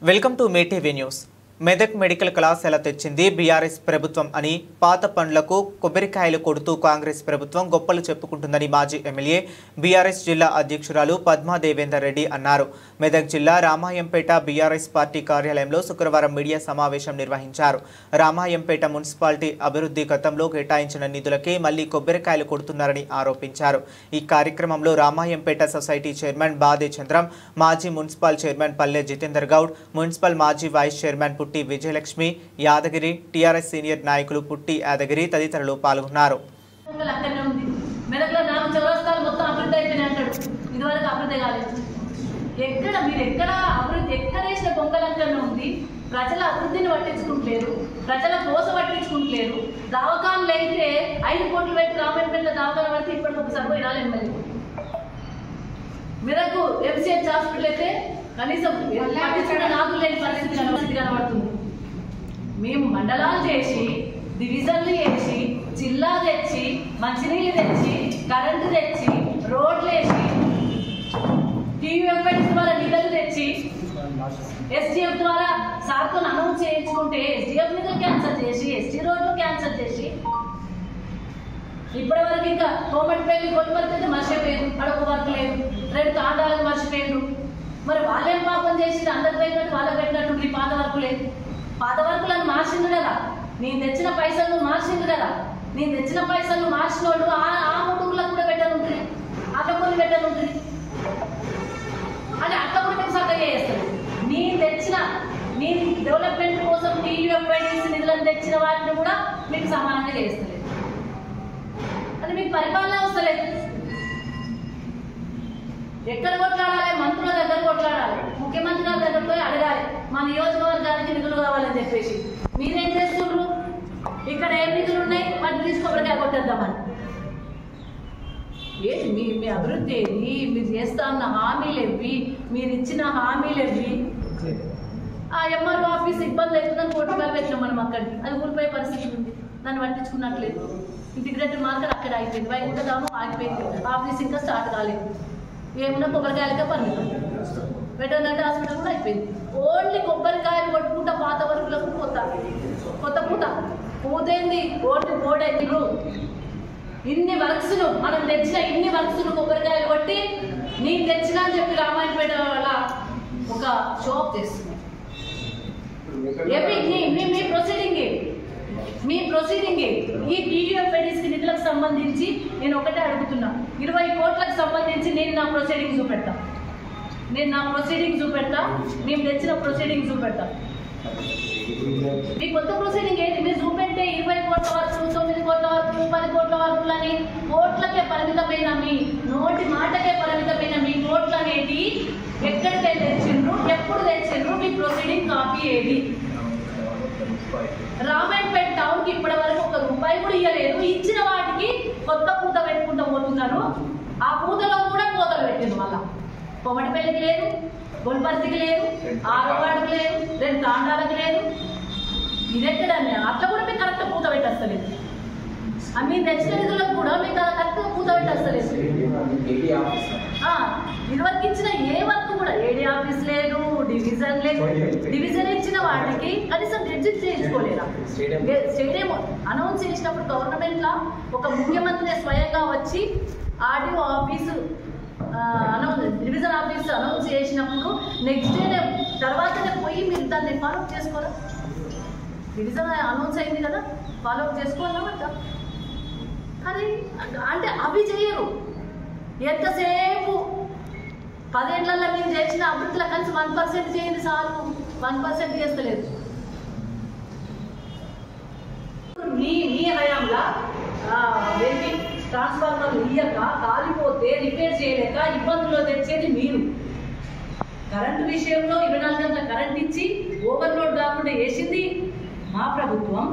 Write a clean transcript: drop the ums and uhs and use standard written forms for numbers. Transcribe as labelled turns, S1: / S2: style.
S1: Welcome to Mee TV news. Medak medical కళాశాల తెచ్చింది BRS ప్రభుత్వం అని పాత పండ్లకు కొబ్బరికాయలు కొడుతూ కాంగ్రెస్ ప్రభుత్వం గొప్పలు చెప్పుకుంటుందని మాజీ ఎమ్మెల్యే బీఆర్ఎస్ జిల్లా అధ్యక్షురాలు పద్మా దేవేందర్ రెడ్డి అన్నారు. మెదక్ జిల్లా రామాయంపేట బీఆర్ఎస్ పార్టీ కార్యాలయంలో శుక్రవారం మీడియా సమావేశం నిర్వహించారు. రామాయంపేట మున్సిపాలిటీ అభివృద్ధి గతంలో కేటాయించిన నిధులకే మళ్లీ కొబ్బరికాయలు కొడుతున్నారని ఆరోపించారు. ఈ కార్యక్రమంలో రామాయంపేట సొసైటీ చైర్మన్ బాదే చంద్రం, మాజీ మున్సిపల్ చైర్మన్ పల్లె జితేందర్ గౌడ్, మున్సిపల్ మాజీ వైస్ చైర్మన్ పుట్టి విజయలక్ష్మి, యాదగిరి, టీఆర్ఎస్ సీనియర్ నాయకులు పుట్టి యాదగిరి తదితరులు పాల్గొన్నారు.
S2: ప్రజల అభివృద్ధిని పట్టించుకుంటలేరు, ప్రజల కోస పట్టించుకుంటలేరు. దవాఖానలు అయితే 5 కోట్లు పెట్టి రామాయంపేట దవాఖాన పడితే ఇప్పటికి ఒకసారి పోయి రాలేదు. మళ్ళీ మెదక్ ఎంసీహెచ్ హాస్పిటల్ అయితే కనీసం పట్టించుకున్న నాకు లేని పరిస్థితి కనబడుతుంది. మేము మండలాలు చేసి, డివిజన్లు చేసి, జిల్లా తెచ్చి, మంచినీళ్ళు తెచ్చి, కరెంటు తెచ్చి, రోడ్లు వేసి, టీయూఎఫ్ఐడి ద్వారా నిధులు తెచ్చి, ఎస్డిఎఫ్ ద్వారా సార్తో అనౌన్స్ చేయించుకుంటే ఎస్డిఎఫ్ నిధులు క్యాన్సల్ చేసి, ఎస్టీ రోడ్లు క్యాన్సల్ చేసి, ఇప్పటి వరకు ఇంకా కోమటిపల్లి కొట్టుపల్లి మర్చిపోయారు, అడొక వర్క్ లేదు, 2 తాండాలకు మర్చిపోయారు. మరి వాళ్ళేం పాపం చేసి అందరు పెట్టినట్టు వాళ్ళకి పెట్టినట్టు పాత వర్కు లేదు. పాత వర్కులను మార్చింది కదా, నేను తెచ్చిన పైసలు మార్చింది కదా. నేను తెచ్చిన పైసలు మార్చిన వాళ్ళు ఆ ముడుగులకు కూడా పెట్టనుంటుంది, అట్లా కొన్ని పెట్టనుంటుంది. అని అట్లా కూడా మేము చక్కగా చేస్తాను. నేను డెవలప్మెంట్ కోసం టీయూఎఫ్ఐడిసి నిధులను తెచ్చిన వాటిని కూడా మీకు సమానంగా చేస్తలేదు. అది మీకు పరిపాలన వస్తలేదు. ఎక్కడ కొట్లాడాలి? మంత్రుల దగ్గర కొట్లాడాలి, ముఖ్యమంత్రి గారి దగ్గర పోయి అడగాలి, మా నియోజకవర్గానికి నిధులు కావాలని చెప్పేసి. మీరేం చేస్తుండ్రు? ఇక్కడ ఏం నిధులు ఉన్నాయి వాటిని తీసుకోబడిగా కొట్టేద్దామని. ఏంటి మీ అభివృద్ధి ఏది? మీరు చేస్తా ఉన్న హామీలు ఎవి? మీరు ఇచ్చిన హామీలు ఎవి? ఆ ఎంఆర్ఓ ఆఫీస్ ఇబ్బంది అవుతుందని కోర్టుగా పెట్టినాం మనం అక్కడికి. అది ఊరిపోయే పరిస్థితి ఉంది, దాన్ని పట్టించుకున్నట్లేదు. ఇంటిగ్రేటెడ్ మార్కెట్ అక్కడ అయిపోయింది, వైకుంఠధామం ఆగిపోయింది, ఆఫీస్ ఇంకా స్టార్ట్ కాలేదు. ఏమన్నా కొబ్బరికాయలకే పరిమితం. వెటర్నరీ హాస్పిటల్ కూడా అయిపోయింది. ఓన్లీ కొబ్బరికాయలు కొట్టుకుంటా పాత వర్కులకు కొత్త పూట పూతేంది, ఓన్లీ బోర్డైంది. ఇన్ని వర్క్స్ను మనం తెచ్చిన కొబ్బరికాయలు కొట్టి నేను తెచ్చినా అని చెప్పి రామాయణపేట వల్ల ఒక షాప్ చేస్తుంది. మీ ప్రొసీడింగ్ ఈ టీయూఎఫ్ఐడిసి నిధులకు సంబంధించి నేను ఒకటే అడుగుతున్నా. 20 కోట్లకు సంబంధించి నేను నా ప్రొసీడింగ్ చూపెడతా. మేము తెచ్చిన ప్రొసీడింగ్ చూపెడతా. మీ కొత్త ప్రొసీడింగ్ ఏంటి? మీరు చూపెట్టే 20 కోట్ల వరకు, 9 కోట్ల వరకు, 10 కోట్ల వరకులని కోట్లకే పరిమితమైన, మీ నోటి మాటకే పరిమితమైన మీ కోట్లు అనేది ఎక్కడికి తెచ్చిండ్రు, ఎప్పుడు తెచ్చిండ్రు, మీ ప్రొసీడింగ్ కాపీ ఏది? రామాయంపేట టౌన్ కి ఇప్పటి వరకు 1 రూపాయి కూడా ఇవ్వలేదు. ఇచ్చిన వాటికి కొత్త పూత పెట్టుకుంటూ పోతున్నారు. ఆ పూతలో కూడా పూతలు పెట్టింది. మళ్ళా కొమటిపల్లికి లేదు, గొల్పర్తికి లేదు, 6వ వార్డుకి లేదు, 2 తాండాలకు లేదు. ఇదెక్కడన్నా అట్లా కూడా మీకు కరెక్ట్ పూత పెట్టేస్తలేదు. మీరు తెచ్చిన నిధులకు కూడా మీకు కరెక్ట్ పూత పెట్టేస్తలేదు. ఇదివరకు ఇచ్చిన ఏ వర్క్ కూడా ఏడీ ఆఫీస్ లేదు, డివిజన్ లేదు. డివిజన్ ఇచ్చిన వాటికి కనీసం రిజిస్టర్ చేయించుకోలేరా? స్టేడియం అనౌన్స్ చేసినప్పుడు గవర్నమెంట్ లా ఒక ముఖ్యమంత్రి స్వయంగా వచ్చి RDO office division office announce చేసినప్పుడు నెక్స్ట్ డే తర్వాతనే పోయి మీరు దాన్ని ఫాలోఅప్ చేసుకోరా? డివిజన్ అనౌన్స్ అయింది కదా, ఫాలోఅప్ చేసుకోవాలన్నమాట. అది అంటే అవి చేయరు. ఎంతసేపు 10 ఏళ్లలో మీరు చేసిన అభివృద్ధిలో కలిసి 1% చేయండి చాలు, 1% చేస్తలేదు. మీ హయాంలో ట్రాన్స్ఫార్మర్లు ఇయ్యక, కాలిపోతే రిపేర్ చేయలేక ఇబ్బందుల్లో తెచ్చేది మీరు. కరెంటు విషయంలో 24 గంటల కరెంట్ ఇచ్చి ఓవర్లోడ్ కాకుండా వేసింది మా ప్రభుత్వం.